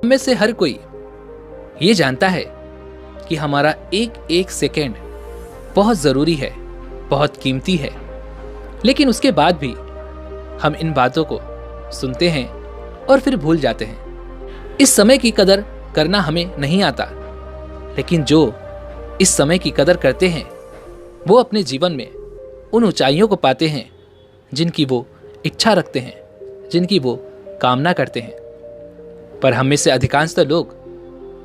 में से हर कोई ये जानता है कि हमारा एक एक सेकेंड बहुत ज़रूरी है, बहुत कीमती है। लेकिन उसके बाद भी हम इन बातों को सुनते हैं और फिर भूल जाते हैं। इस समय की कदर करना हमें नहीं आता, लेकिन जो इस समय की कदर करते हैं वो अपने जीवन में उन ऊंचाइयों को पाते हैं जिनकी वो इच्छा रखते हैं, जिनकी वो कामना करते हैं। पर हम में से अधिकांशतः लोग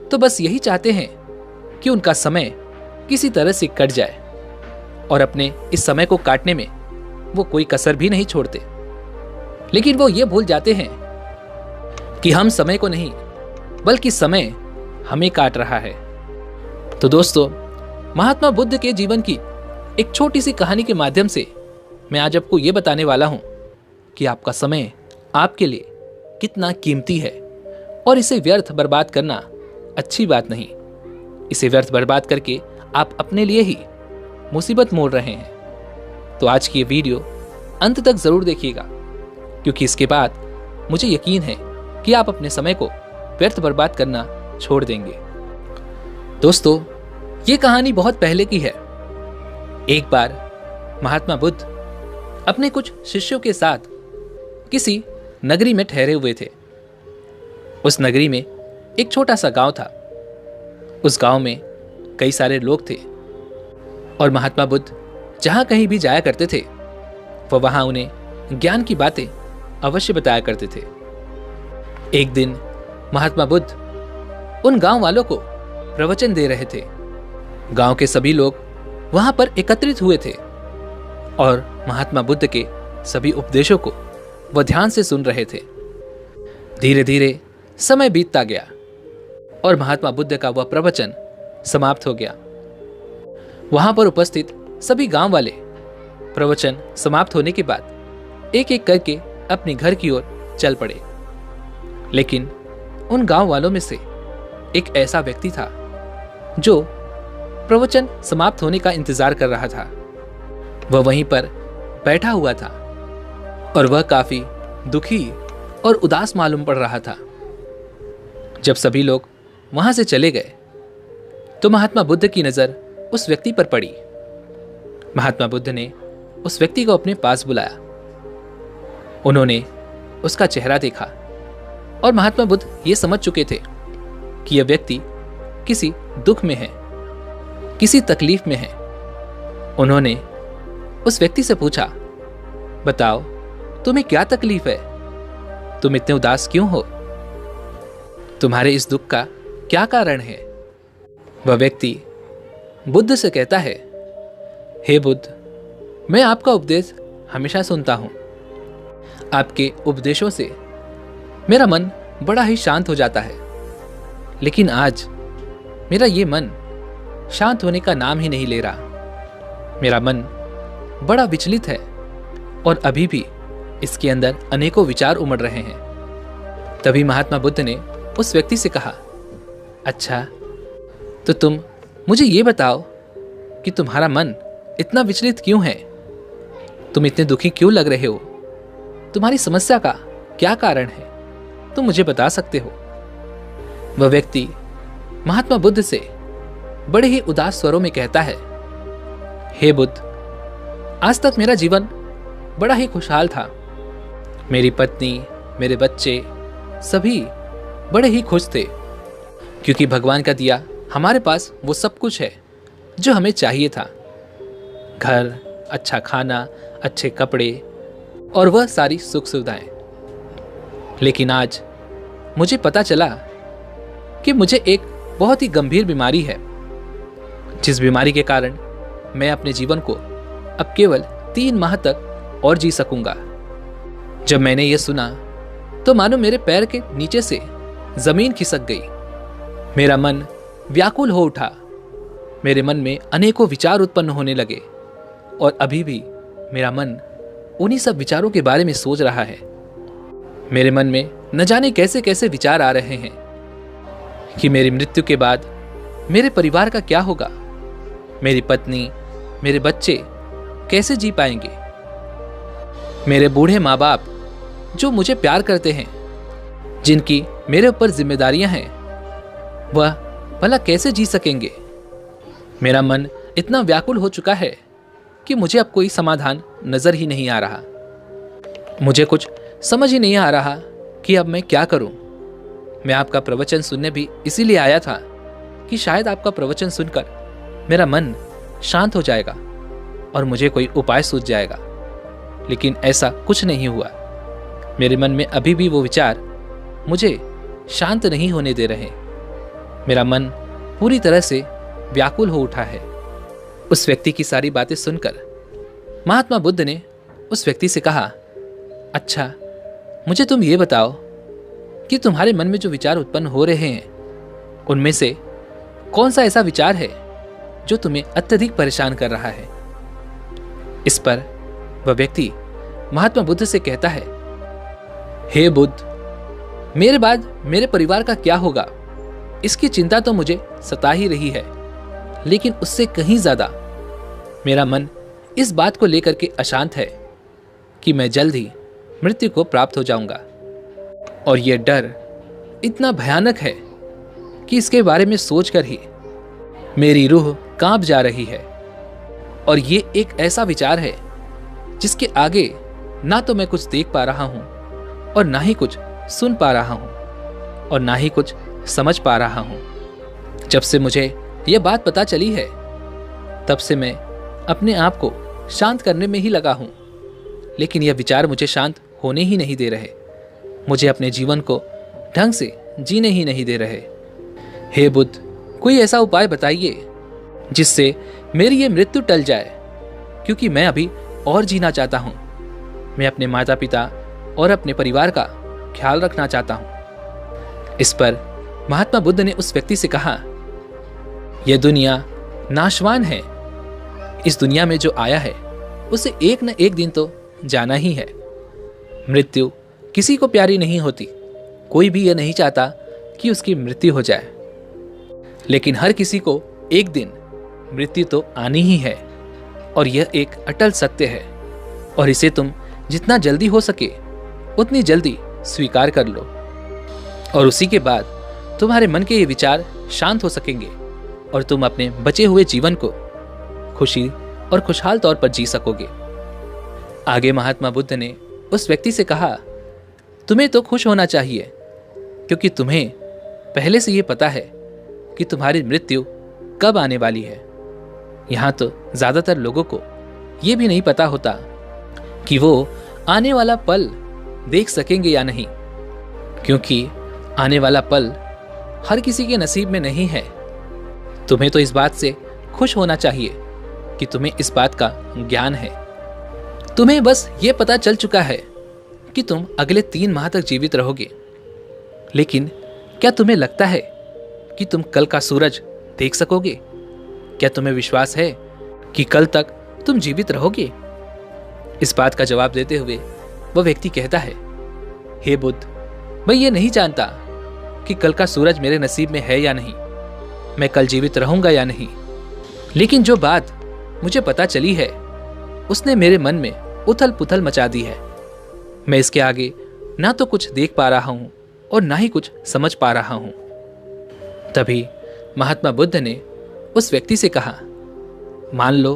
तो बस यही चाहते हैं कि उनका समय किसी तरह से कट जाए, और अपने इस समय को काटने में वो कोई कसर भी नहीं छोड़ते। लेकिन वो ये भूल जाते हैं कि हम समय को नहीं बल्कि समय हमें काट रहा है। तो दोस्तों, महात्मा बुद्ध के जीवन की एक छोटी सी कहानी के माध्यम से मैं आज आपको ये बताने वाला हूं कि आपका समय आपके लिए कितना कीमती है, और इसे व्यर्थ बर्बाद करना अच्छी बात नहीं। इसे व्यर्थ बर्बाद करके आप अपने लिए ही मुसीबत मोल रहे हैं। तो आज की ये वीडियो अंत तक जरूर देखिएगा, क्योंकि इसके बाद मुझे यकीन है कि आप अपने समय को व्यर्थ बर्बाद करना छोड़ देंगे। दोस्तों, ये कहानी बहुत पहले की है। एक बार महात्मा बुद्ध अपने कुछ शिष्यों के साथ किसी नगरी में ठहरे हुए थे। उस नगरी में एक छोटा सा गांव था। उस गांव में कई सारे लोग थे, और महात्मा बुद्ध जहां कहीं भी जाया करते थे वह वहां उन्हें ज्ञान की बातें अवश्य बताया करते थे। एक दिन महात्मा बुद्ध उन गांव वालों को प्रवचन दे रहे थे। गांव के सभी लोग वहां पर एकत्रित हुए थे और महात्मा बुद्ध के सभी उपदेशों को वह ध्यान से सुन रहे थे। धीरे धीरे समय बीतता गया और महात्मा बुद्ध का वह प्रवचन समाप्त हो गया। वहां पर उपस्थित सभी गांव वाले प्रवचन समाप्त होने के बाद एक एक करके अपने घर की ओर चल पड़े। लेकिन उन गांव वालों में से एक ऐसा व्यक्ति था जो प्रवचन समाप्त होने का इंतजार कर रहा था। वह वहीं पर बैठा हुआ था और वह काफी दुखी और उदास मालूम पड़ रहा था। जब सभी लोग वहां से चले गए तो महात्मा बुद्ध की नजर उस व्यक्ति पर पड़ी। महात्मा बुद्ध ने उस व्यक्ति को अपने पास बुलाया। उन्होंने उसका चेहरा देखा और महात्मा बुद्ध ये समझ चुके थे कि यह व्यक्ति किसी दुख में है, किसी तकलीफ में है। उन्होंने उस व्यक्ति से पूछा, बताओ तुम्हें क्या तकलीफ है? तुम इतने उदास क्यों हो? तुम्हारे इस दुख का क्या कारण है? वह व्यक्ति बुद्ध से कहता है, हे बुद्ध, मैं आपका उपदेश हमेशा सुनता हूं। आपके उपदेशों से मेरा मन बड़ा ही शांत हो जाता है, लेकिन आज मेरा ये मन शांत होने का नाम ही नहीं ले रहा। मेरा मन बड़ा विचलित है और अभी भी इसके अंदर अनेकों विचार उमड़ रहे हैं। तभी महात्मा बुद्ध ने उस व्यक्ति से कहा, अच्छा, तो तुम मुझे ये बताओ कि तुम्हारा मन इतना विचलित क्यों है? तुम इतने दुखी क्यों लग रहे हो? तुम्हारी समस्या का क्या कारण है? तुम मुझे बता सकते हो? वह व्यक्ति महात्मा बुद्ध से बड़े ही उदास स्वरों में कहता है, हे बुद्ध, आज तक मेरा जीवन बड़ा ही खुशहाल था। मेरी पत्नी, मेरे बच्चे सभी बड़े ही खुश थे, क्योंकि भगवान का दिया हमारे पास वो सब कुछ है जो हमें चाहिए था। घर, अच्छा खाना, अच्छे कपड़े और वह सारी सुख सुविधाएं। लेकिन आज मुझे पता चला कि मुझे एक बहुत ही गंभीर बीमारी है, जिस बीमारी के कारण मैं अपने जीवन को अब केवल 3 माह तक और जी सकूंगा। जब मैंने यह सुना तो मानो मेरे पैर के नीचे से जमीन खिसक गई। मेरा मन व्याकुल हो उठा। मेरे मन में अनेकों विचार उत्पन्न होने लगे और अभी भी मेरा मन उन्हीं सब विचारों के बारे में सोच रहा है। मेरे मन में न जाने कैसे कैसे विचार आ रहे हैं कि मेरी मृत्यु के बाद मेरे परिवार का क्या होगा, मेरी पत्नी, मेरे बच्चे कैसे जी पाएंगे, मेरे बूढ़े माँ बाप जो मुझे प्यार करते हैं, जिनकी मेरे ऊपर जिम्मेदारियां हैं, वह भला कैसे जी सकेंगे? मेरा मन इतना व्याकुल हो चुका है कि मुझे अब कोई समाधान नजर ही नहीं आ रहा। मुझे कुछ समझ ही नहीं आ रहा कि अब मैं क्या करूं। मैं आपका प्रवचन सुनने भी इसीलिए आया था कि शायद आपका प्रवचन सुनकर मेरा मन शांत हो जाएगा और मुझे कोई उपाय सूझ जाएगा, लेकिन ऐसा कुछ नहीं हुआ। मेरे मन में अभी भी वो विचार मुझे शांत नहीं होने दे रहे। मेरा मन पूरी तरह से व्याकुल हो उठा है। उस व्यक्ति की सारी बातें सुनकर महात्मा बुद्ध ने उस व्यक्ति से कहा, अच्छा, मुझे तुम ये बताओ कि तुम्हारे मन में जो विचार उत्पन्न हो रहे हैं उनमें से कौन सा ऐसा विचार है जो तुम्हें अत्यधिक परेशान कर रहा है? इस पर वह व्यक्ति महात्मा बुद्ध से कहता है, हे बुद्ध, मेरे बाद मेरे परिवार का क्या होगा, इसकी चिंता तो मुझे सता ही रही है, लेकिन उससे कहीं ज्यादा मेरा मन इस बात को लेकर के अशांत है कि मैं जल्द ही मृत्यु को प्राप्त हो जाऊंगा। और यह डर इतना भयानक है कि इसके बारे में सोचकर ही मेरी रूह कांप जा रही है। और ये एक ऐसा विचार है जिसके आगे ना तो मैं कुछ देख पा रहा हूं और ना ही कुछ सुन पा रहा हूं और ना ही कुछ समझ पा रहा हूं। जब से मुझे यह बात पता चली है तब से मैं अपने आप को शांत करने में ही लगा हूं, लेकिन यह विचार मुझे शांत होने ही नहीं दे रहे, मुझे अपने जीवन को ढंग से जीने ही नहीं दे रहे। हे बुद्ध, कोई ऐसा उपाय बताइए जिससे मेरी ये मृत्यु टल जाए, क्योंकि मैं अभी और जीना चाहता हूं। मैं अपने माता पिता और अपने परिवार का ख्याल रखना चाहता हूं। इस पर महात्मा बुद्ध ने उस व्यक्ति से कहा, यह दुनिया नाशवान है। इस दुनिया में जो आया है उसे एक न एक दिन तो जाना ही है। मृत्यु किसी को प्यारी नहीं होती, कोई भी यह नहीं चाहता कि उसकी मृत्यु हो जाए, लेकिन हर किसी को एक दिन मृत्यु तो आनी ही है और यह एक अटल सत्य है। और इसे तुम जितना जल्दी हो सके उतनी जल्दी स्वीकार कर लो, और उसी के बाद तुम्हारे मन के ये विचार शांत हो सकेंगे और तुम अपने बचे हुए जीवन को खुशी और खुशहाल तौर पर जी सकोगे। आगे महात्मा बुद्ध ने उस व्यक्ति से कहा, तुम्हें तो खुश होना चाहिए, क्योंकि तुम्हें पहले से यह पता है कि तुम्हारी मृत्यु कब आने वाली है। यहां तो ज्यादातर लोगों को यह भी नहीं पता होता कि वो आने वाला पल देख सकेंगे या नहीं, क्योंकि आने वाला पल हर किसी के नसीब में नहीं है। तुम्हें तो इस बात से खुश होना चाहिए कि तुम्हें इस बात का ज्ञान है। तुम्हें बस ये पता चल चुका है कि तुम अगले 3 माह तक जीवित रहोगे, लेकिन क्या तुम्हें लगता है कि तुम कल का सूरज देख सकोगे? क्या तुम्हें विश्वास है कि कल तक तुम जीवित रहोगे? इस बात का जवाब देते हुए वह व्यक्ति कहता है, हे बुद्ध, मैं ये नहीं जानता कि कल का सूरज मेरे नसीब में है या नहीं, मैं कल जीवित रहूंगा या नहीं, लेकिन जो बात मुझे पता चली है उसने मेरे मन में उथल पुथल मचा दी है। मैं इसके आगे ना तो कुछ देख पा रहा हूं और ना ही कुछ समझ पा रहा हूं। तभी महात्मा बुद्ध ने उस व्यक्ति से कहा, मान लो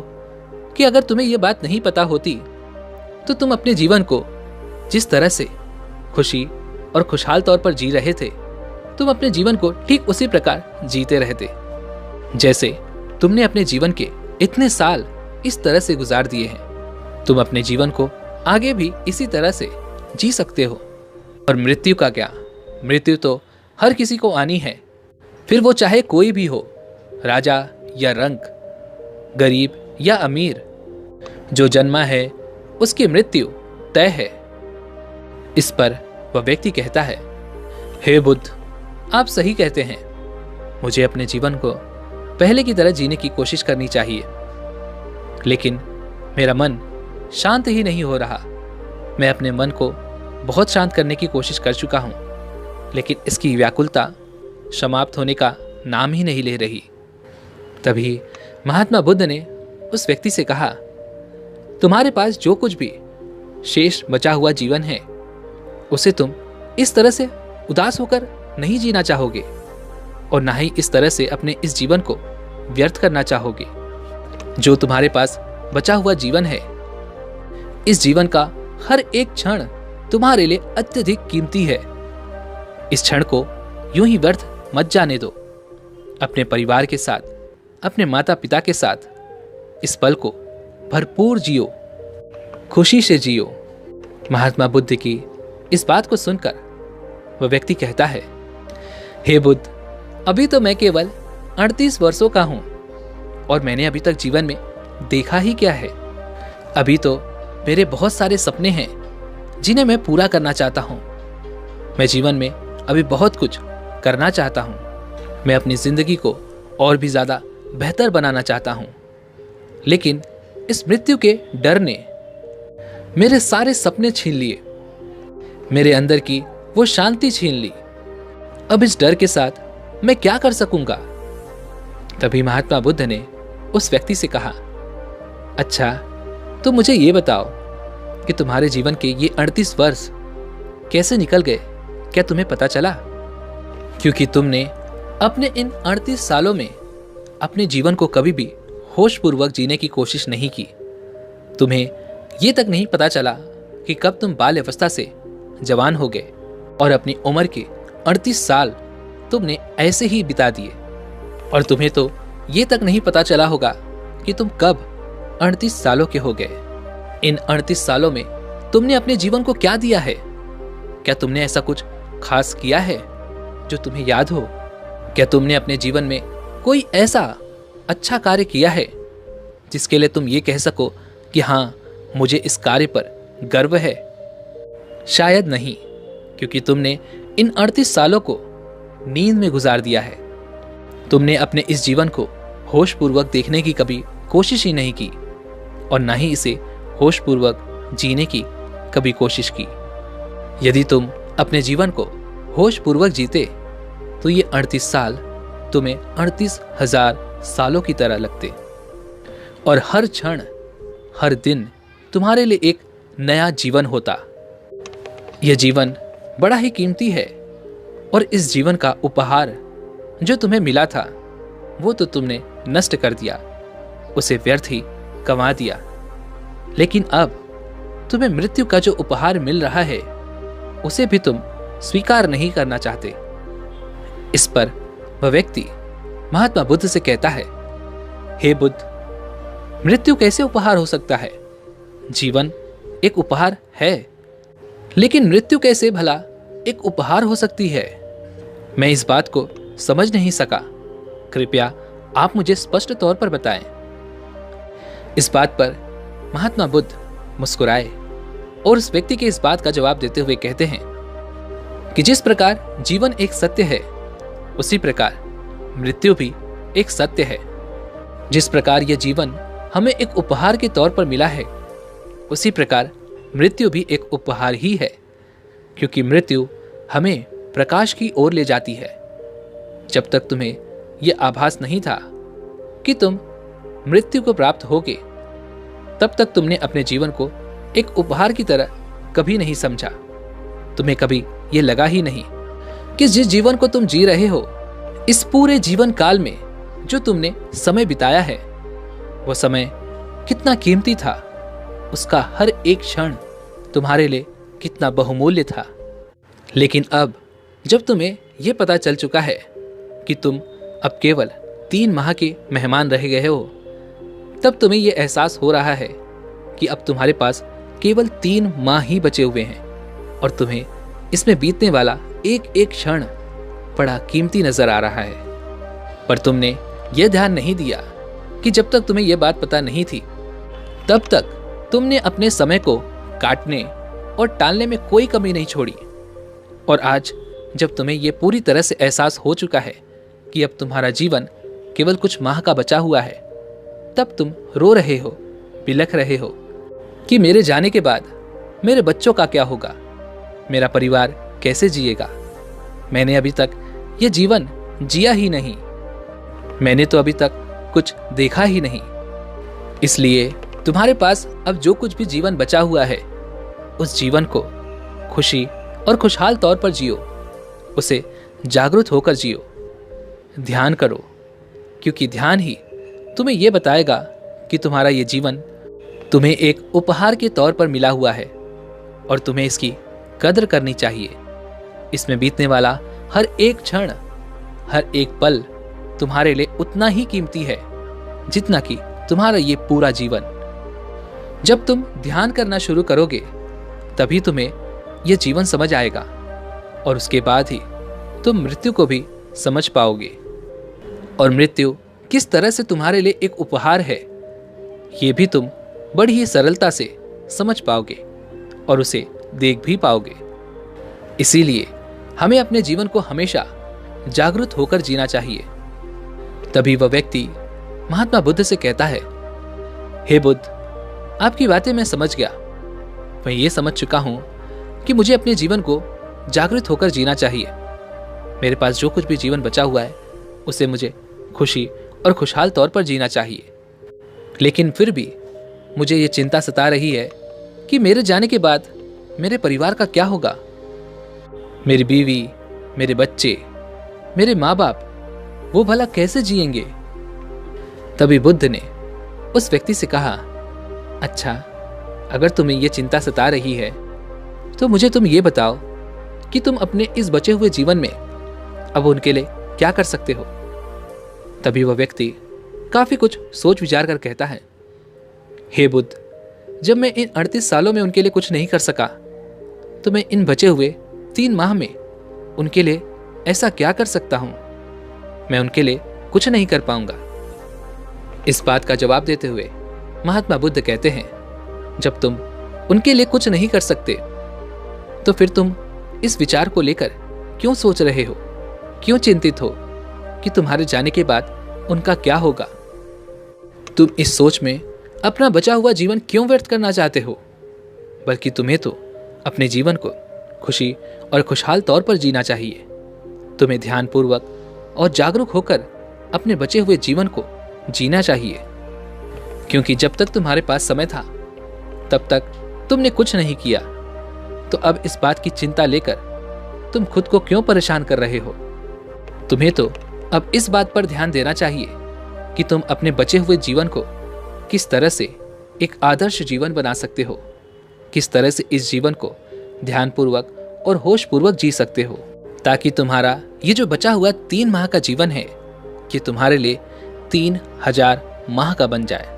कि अगर तुम्हें यह बात नहीं पता होती तो तुम अपने जीवन को जिस तरह से खुशी और खुशहाल तौर पर जी रहे थे, तुम अपने जीवन को ठीक उसी प्रकार जीते रहते जैसे तुमने अपने जीवन के इतने साल इस तरह से गुजार दिए हैं। तुम अपने जीवन को आगे भी इसी तरह से जी सकते हो। और मृत्यु का क्या, मृत्यु तो हर किसी को आनी है, फिर वो चाहे कोई भी हो, राजा या रंक, गरीब या अमीर। जो जन्मा है उसकी मृत्यु तय है। इस पर वह व्यक्ति कहता है, हे बुद्ध, आप सही कहते हैं, मुझे अपने जीवन को पहले की तरह जीने की कोशिश करनी चाहिए, लेकिन मेरा मन शांत ही नहीं हो रहा। मैं अपने मन को बहुत शांत करने की कोशिश कर चुका हूं, लेकिन इसकी व्याकुलता समाप्त होने का नाम ही नहीं ले रही। तभी महात्मा बुद्ध ने उस व्यक्ति से कहा, तुम्हारे पास जो कुछ भी शेष बचा हुआ जीवन है उसे तुम इस तरह से उदास होकर नहीं जीना चाहोगे और ना ही इस तरह से अपने इस जीवन को व्यर्थ करना चाहोगे। जो तुम्हारे पास बचा हुआ जीवन है, इस जीवन का हर एक क्षण तुम्हारे लिए अत्यधिक कीमती है। इस क्षण को यूं ही व्यर्थ मत जाने दो। अपने परिवार के साथ, अपने माता पिता के साथ इस पल को भरपूर जियो, खुशी से जियो। महात्मा बुद्ध की इस बात को सुनकर वह व्यक्ति कहता है, हे बुद्ध, अभी तो मैं केवल 38 वर्षों का हूं और मैंने अभी तक जीवन में देखा ही क्या है। अभी तो मेरे बहुत सारे सपने हैं जिन्हें मैं पूरा करना चाहता हूं। मैं जीवन में अभी बहुत कुछ करना चाहता हूं। मैं अपनी जिंदगी को और भी ज्यादा बेहतर बनाना चाहता हूं, लेकिन इस मृत्यु के डर ने मेरे सारे सपने छीन लिए, मेरे अंदर की वो शांति छीन ली। अब इस डर के साथ मैं क्या कर सकूंगा? तभी महात्मा बुद्ध ने उस व्यक्ति से कहा, अच्छा तो मुझे ये बताओ कि तुम्हारे जीवन के ये 38 वर्ष कैसे निकल गए? क्या तुम्हें पता चला? क्योंकि तुमने अपने इन 38 सालों में अपने जीवन को कभी भी होशपूर्वक जीने की कोशिश नहीं की। तुम्हें यह तक नहीं पता चला कि कब तुम बाल्य अवस्था से जवान हो गए और अपनी उम्र के 38 साल तुमने ऐसे ही बिता दिए। और तुम्हें तो ये तक नहीं पता चला होगा कि तुम कब 38 सालों के हो गए। इन 38 सालों में तुमने अपने जीवन को क्या दिया है? क्या तुमने ऐसा कुछ खास किया है जो तुम्हें याद हो? क्या तुमने अपने जीवन में कोई ऐसा अच्छा कार्य किया है जिसके लिए तुम ये कह सको कि हाँ, मुझे इस कार्य पर गर्व है? शायद नहीं, क्योंकि तुमने इन 38 सालों को नींद में गुजार दिया है। तुमने अपने इस जीवन को होशपूर्वक देखने की कभी कोशिश ही नहीं की और ना ही इसे होशपूर्वक जीने की कभी कोशिश की। यदि तुम अपने जीवन को होशपूर्वक जीते तो ये 38 साल तुम्हें 38,000 सालों की तरह लगते और हर क्षण, हर दिन तुम्हारे लिए एक नया जीवन होता। यह जीवन बड़ा ही कीमती है और इस जीवन का उपहार जो तुम्हें मिला था वो तो तुमने नष्ट कर दिया, उसे व्यर्थ ही गंवा दिया। लेकिन अब तुम्हें मृत्यु का जो उपहार मिल रहा है उसे भी तुम स्वीकार नहीं करना चाहते। इस पर वह व्यक्ति महात्मा बुद्ध से कहता है, हे बुद्ध, मृत्यु कैसे उपहार हो सकता है? जीवन एक उपहार है, लेकिन मृत्यु कैसे भला एक उपहार हो सकती है? मैं इस बात को समझ नहीं सका। कृपया आप मुझे स्पष्ट तौर पर बताएं। इस बात पर महात्मा बुद्ध मुस्कुराए और उस व्यक्ति के इस बात का जवाब देते हुए कहते हैं कि जिस प्रकार जीवन एक सत्य है, उसी प्रकार मृत्यु भी एक सत्य है। जिस प्रकार यह जीवन हमें एक उपहार के तौर पर मिला है, उसी प्रकार मृत्यु भी एक उपहार ही है, क्योंकि मृत्यु हमें प्रकाश की ओर ले जाती है। जब तक तुम्हें यह आभास नहीं था कि तुम मृत्यु को प्राप्त होगे, तब तक तुमने अपने जीवन को एक उपहार की तरह कभी नहीं समझा। तुम्हें कभी यह लगा ही नहीं कि जिस जीवन को तुम जी रहे हो, इस पूरे जीवन काल में जो तुमने समय बिताया है, वह समय कितना कीमती था, उसका हर एक क्षण तुम्हारे लिए कितना बहुमूल्य था। लेकिन अब जब तुम्हें यह पता चल चुका है कि तुम अब केवल 3 माह के मेहमान रह गए हो, तब तुम्हें यह एहसास हो रहा है कि अब तुम्हारे पास केवल 3 माह ही बचे हुए हैं और तुम्हें इसमें बीतने वाला एक एक क्षण बड़ा कीमती नजर आ रहा है। पर तुमने यह ध्यान नहीं दिया कि जब तक तुम्हें यह बात पता नहीं थी, तब तक तुमने अपने समय को काटने और टालने में कोई कमी नहीं छोड़ी। और आज जब तुम्हें यह पूरी तरह से एहसास हो चुका है कि अब तुम्हारा जीवन केवल कुछ माह का बचा हुआ है, तब तुम रो रहे हो, बिलख रहे हो कि मेरे जाने के बाद मेरे बच्चों का क्या होगा, मेरा परिवार कैसे जिएगा। मैंने अभी तक यह जीवन जिया ही नहीं, मैंने तो अभी तक कुछ देखा ही नहीं। इसलिए तुम्हारे पास अब जो कुछ भी जीवन बचा हुआ है, उस जीवन को खुशी और खुशहाल तौर पर जियो, उसे जागरूक होकर जियो, ध्यान करो, क्योंकि ध्यान ही तुम्हें यह बताएगा कि तुम्हारा ये जीवन तुम्हें एक उपहार के तौर पर मिला हुआ है और तुम्हें इसकी कदर करनी चाहिए। इसमें बीतने वाला हर एक क्षण, हर एक पल तुम्हारे लिए उतना ही कीमती है जितना कि तुम्हारा ये पूरा जीवन। जब तुम ध्यान करना शुरू करोगे तभी तुम्हें यह जीवन समझ आएगा और उसके बाद ही तुम मृत्यु को भी समझ पाओगे। और मृत्यु किस तरह से तुम्हारे लिए एक उपहार है ये भी तुम बड़ी ही सरलता से समझ पाओगे और उसे देख भी पाओगे। इसीलिए हमें अपने जीवन को हमेशा जागरूक होकर जीना चाहिए। तभी वह व्यक्ति महात्मा बुद्ध से कहता है, हे बुद्ध, आपकी बातें मैं समझ गया। मैं ये समझ चुका हूं कि मुझे अपने जीवन को जागरूक होकर जीना चाहिए। मेरे पास जो कुछ भी जीवन बचा हुआ है उसे मुझे खुशी और खुशहाल तौर पर जीना चाहिए। लेकिन फिर भी मुझे ये चिंता सता रही है कि मेरे जाने के बाद मेरे परिवार का क्या होगा। मेरी बीवी, मेरे बच्चे, मेरे माँ बाप, वो भला कैसे जिएंगे। तभी बुद्ध ने उस व्यक्ति से कहा, अच्छा, अगर तुम्हें यह चिंता सता रही है तो मुझे तुम ये बताओ कि तुम अपने इस बचे हुए जीवन में अब उनके लिए क्या कर सकते हो। तभी वह व्यक्ति काफी कुछ सोच विचार कर कहता है, हे बुद्ध, जब मैं इन 38 सालों में उनके लिए कुछ नहीं कर सका तो मैं इन बचे हुए 3 माह में उनके लिए ऐसा क्या कर सकता हूं। मैं उनके लिए कुछ नहीं कर पाऊंगा। इस बात का जवाब देते हुए महात्मा बुद्ध कहते हैं, जब तुम उनके लिए कुछ नहीं कर सकते तो फिर तुम इस विचार को लेकर क्यों सोच रहे हो, क्यों चिंतित हो कि तुम्हारे जाने के बाद उनका क्या होगा। तुम इस सोच में अपना बचा हुआ जीवन क्यों व्यर्थ करना चाहते हो, बल्कि तुम्हें तो अपने जीवन को खुशी और खुशहाल तौर पर जीना चाहिए। तुम्हें ध्यानपूर्वक और जागरूक होकर अपने बचे हुए जीवन को जीना चाहिए, क्योंकि जब तक तुम्हारे पास समय था तब तक तुमने कुछ नहीं किया। तो अब इस बात की चिंता लेकर तुम खुद को क्यों परेशान कर रहे हो। तुम्हें तो अब इस बात पर ध्यान देना चाहिए कि तुम अपने बचे हुए जीवन को किस तरह से एक आदर्श जीवन बना सकते हो, किस तरह से इस जीवन को ध्यानपूर्वक और होशपूर्वक जी सकते हो, ताकि तुम्हारा ये जो बचा हुआ 3 माह का जीवन है ये तुम्हारे लिए 3000 माह का बन जाए।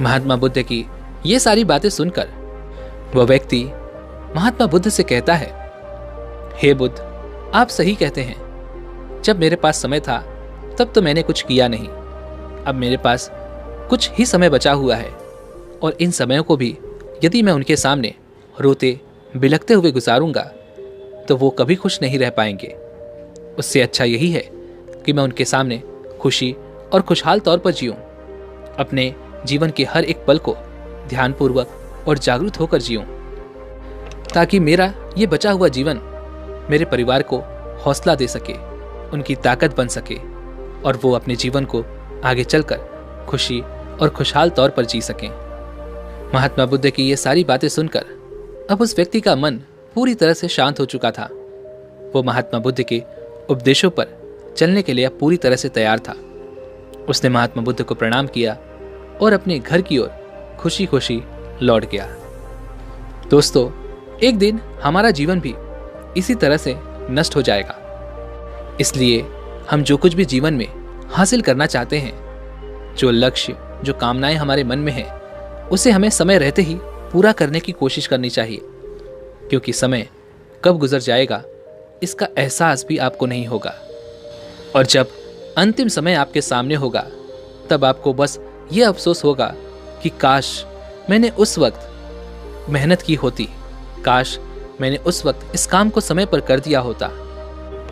महात्मा बुद्ध की ये सारी बातें सुनकर वह व्यक्ति महात्मा बुद्ध से कहता है, हे बुद्ध, आप सही कहते हैं। जब मेरे पास समय था तब तो मैंने कुछ किया नहीं। अब मेरे पास कुछ ही समय बचा हुआ है और इन समयों को भी यदि मैं उनके सामने रोते बिलखते हुए गुजारूंगा तो वो कभी खुश नहीं रह पाएंगे। उससे अच्छा यही है कि मैं उनके सामने खुशी और खुशहाल तौर पर जीऊं, अपने जीवन के हर एक पल को ध्यानपूर्वक और जागरूक होकर जीऊं, ताकि मेरा ये बचा हुआ जीवन मेरे परिवार को हौसला दे सके, उनकी ताकत बन सके और वो अपने जीवन को आगे चलकर खुशी और खुशहाल तौर पर जी सकें। महात्मा बुद्ध की ये सारी बातें सुनकर अब उस व्यक्ति का मन पूरी तरह से शांत हो चुका था। वो महात्मा बुद्ध के उपदेशों पर चलने के लिए पूरी तरह से तैयार था। उसने महात्मा बुद्ध को प्रणाम किया और अपने घर की ओर खुशी खुशी लौट गया। दोस्तों, एक दिन हमारा जीवन भी इसी तरह से नष्ट हो जाएगा। इसलिए हम जो कुछ भी जीवन में हासिल करना चाहते हैं, जो लक्ष्य, जो कामनाएं हमारे मन में हैं, उसे हमें समय रहते ही पूरा करने की कोशिश करनी चाहिए, क्योंकि समय कब गुजर जाएगा इसका एहसास भी आपको नहीं होगा। और जब अंतिम समय आपके सामने होगा तब आपको बस ये अफसोस होगा कि काश मैंने उस वक्त मेहनत की होती, काश मैंने उस वक्त इस काम को समय पर कर दिया होता।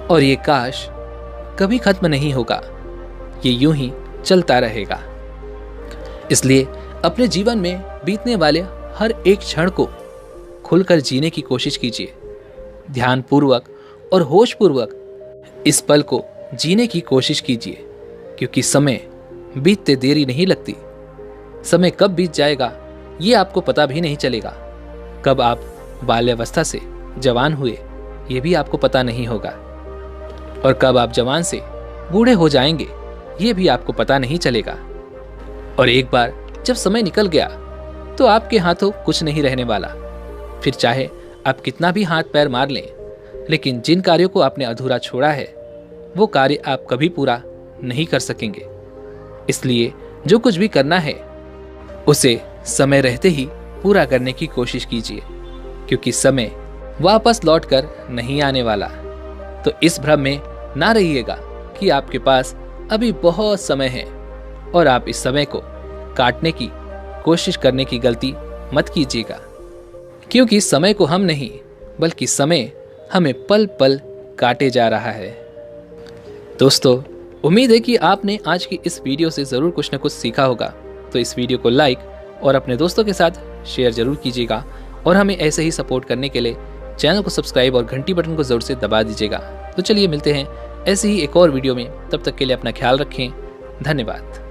और ये काश कभी खत्म नहीं होगा, ये यूं ही चलता रहेगा। इसलिए अपने जीवन में बीतने वाले हर एक क्षण को खुलकर जीने की कोशिश कीजिए। ध्यानपूर्वक और होशपूर्वक इस पल को जीने की कोशिश कीजिए, क्योंकि समय बीतते देरी नहीं लगती। समय कब बीत जाएगा ये आपको पता भी नहीं चलेगा। कब आप बाल्यावस्था से जवान हुए ये भी आपको पता नहीं होगा। और कब आप जवान से बूढ़े हो जाएंगे ये भी आपको पता नहीं चलेगा। और एक बार जब समय निकल गया तो आपके हाथों कुछ नहीं रहने वाला। फिर चाहे आप कितना भी हाथ पैर मार लें, लेकिन जिन कार्यों को आपने अधूरा छोड़ा है वो कार्य आप कभी पूरा नहीं कर सकेंगे। इसलिए जो कुछ भी करना है उसे समय रहते ही पूरा करने की कोशिश कीजिए, क्योंकि समय वापस लौटकर नहीं आने वाला। तो इस भ्रम में ना रहिएगा कि आपके पास अभी बहुत समय है और आप इस समय को काटने की कोशिश करने की गलती मत कीजिएगा, क्योंकि समय को हम नहीं बल्कि समय हमें पल पल काटे जा रहा है। दोस्तों, उम्मीद है कि आपने आज की इस वीडियो से ज़रूर कुछ न कुछ सीखा होगा। तो इस वीडियो को लाइक और अपने दोस्तों के साथ शेयर जरूर कीजिएगा और हमें ऐसे ही सपोर्ट करने के लिए चैनल को सब्सक्राइब और घंटी बटन को ज़रूर से दबा दीजिएगा। तो चलिए मिलते हैं ऐसे ही एक और वीडियो में। तब तक के लिए अपना ख्याल रखें। धन्यवाद।